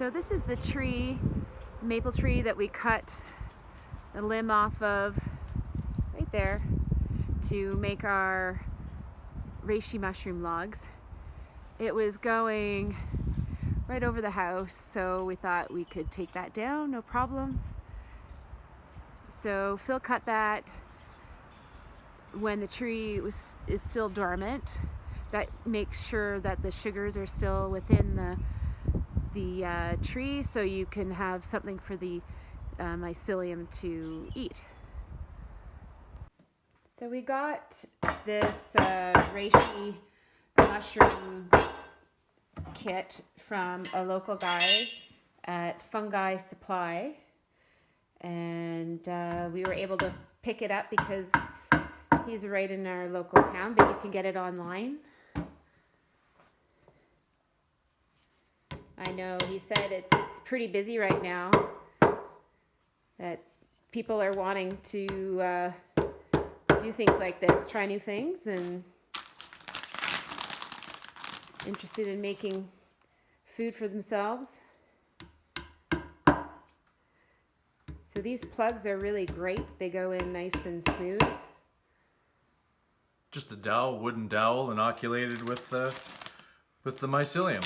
So this is the tree, maple tree that we cut the limb off of right there to make our reishi mushroom logs. It was going right over the house, so we thought we could take that down, no problems. So Phil cut that when the tree is still dormant. That makes sure that the sugars are still within the tree, so you can have something for the mycelium to eat. So we got this reishi mushroom kit from a local guy at Fungi Supply, and we were able to pick it up because he's right in our local town, but you can get it online. I know he said it's pretty busy right now, that people are wanting to do things like this, try new things, and interested in making food for themselves. So these plugs are really great. They go in nice and smooth. Just a dowel, wooden dowel, inoculated with the mycelium.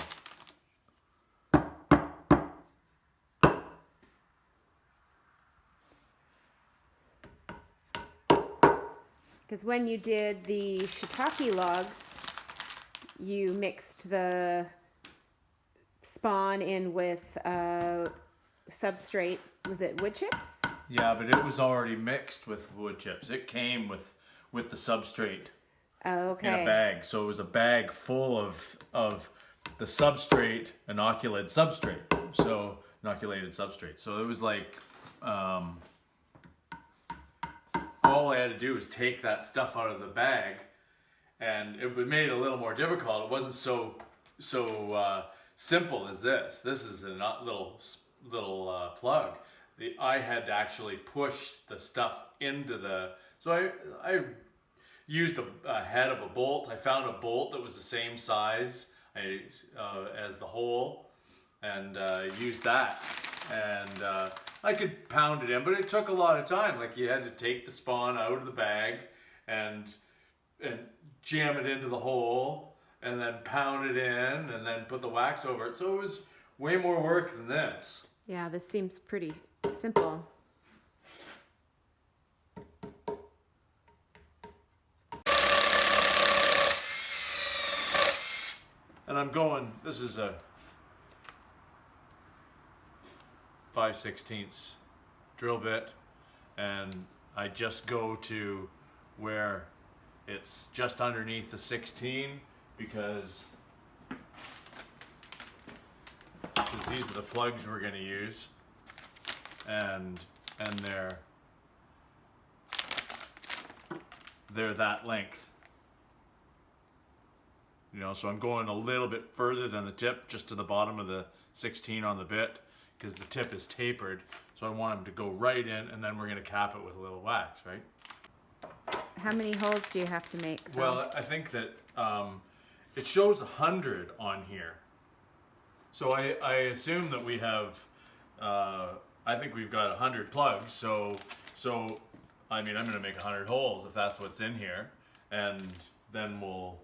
Because when you did the shiitake logs, you mixed the spawn in with substrate. Was it wood chips? Yeah, but it was already mixed with wood chips. It came with the substrate. Oh, okay. In a bag. So it was a bag full of the substrate, inoculated substrate. So it was like all I had to do was take that stuff out of the bag, and it made it a little more difficult. It wasn't so simple as this. This is a little plug. I had to actually push the stuff into the. So I used a head of a bolt. I found a bolt that was the same size as the hole, and used that. And I could pound it in, but it took a lot of time. Like, you had to take the spawn out of the bag and jam it into the hole, and then pound it in, and then put the wax over it. So it was way more work than this. Yeah, this seems pretty simple. And I'm going, this is a 5/16 drill bit, and I just go to where it's just underneath the 16 because these are the plugs we're going to use, and they're that length. You know, so I'm going a little bit further than the tip, just to the bottom of the 16 on the bit, because the tip is tapered. So I want them to go right in, and then we're going to cap it with a little wax, right? How many holes do you have to make, Phil? Well, I think that it shows 100 on here. So I assume that we have, I think we've got 100 plugs. So I mean, I'm going to make 100 holes if that's what's in here, and then we'll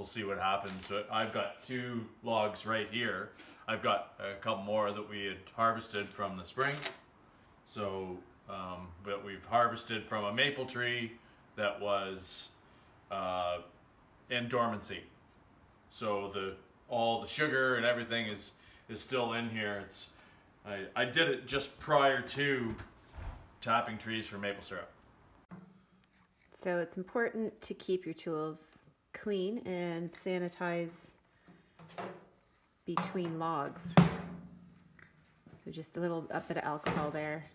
see what happens. So I've got 2 logs right here. I've got a couple more that we had harvested from the spring. So, but we've harvested from a maple tree that was in dormancy. So all the sugar and everything is still in here. I did it just prior to tapping trees for maple syrup. So it's important to keep your tools clean and sanitize between logs. So just a bit of alcohol there.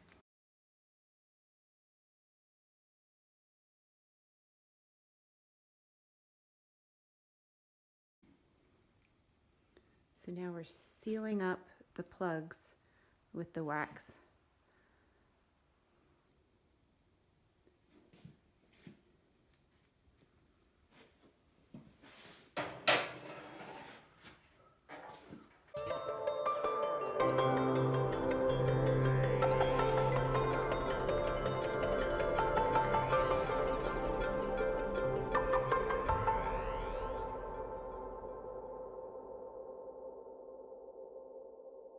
So now we're sealing up the plugs with the wax.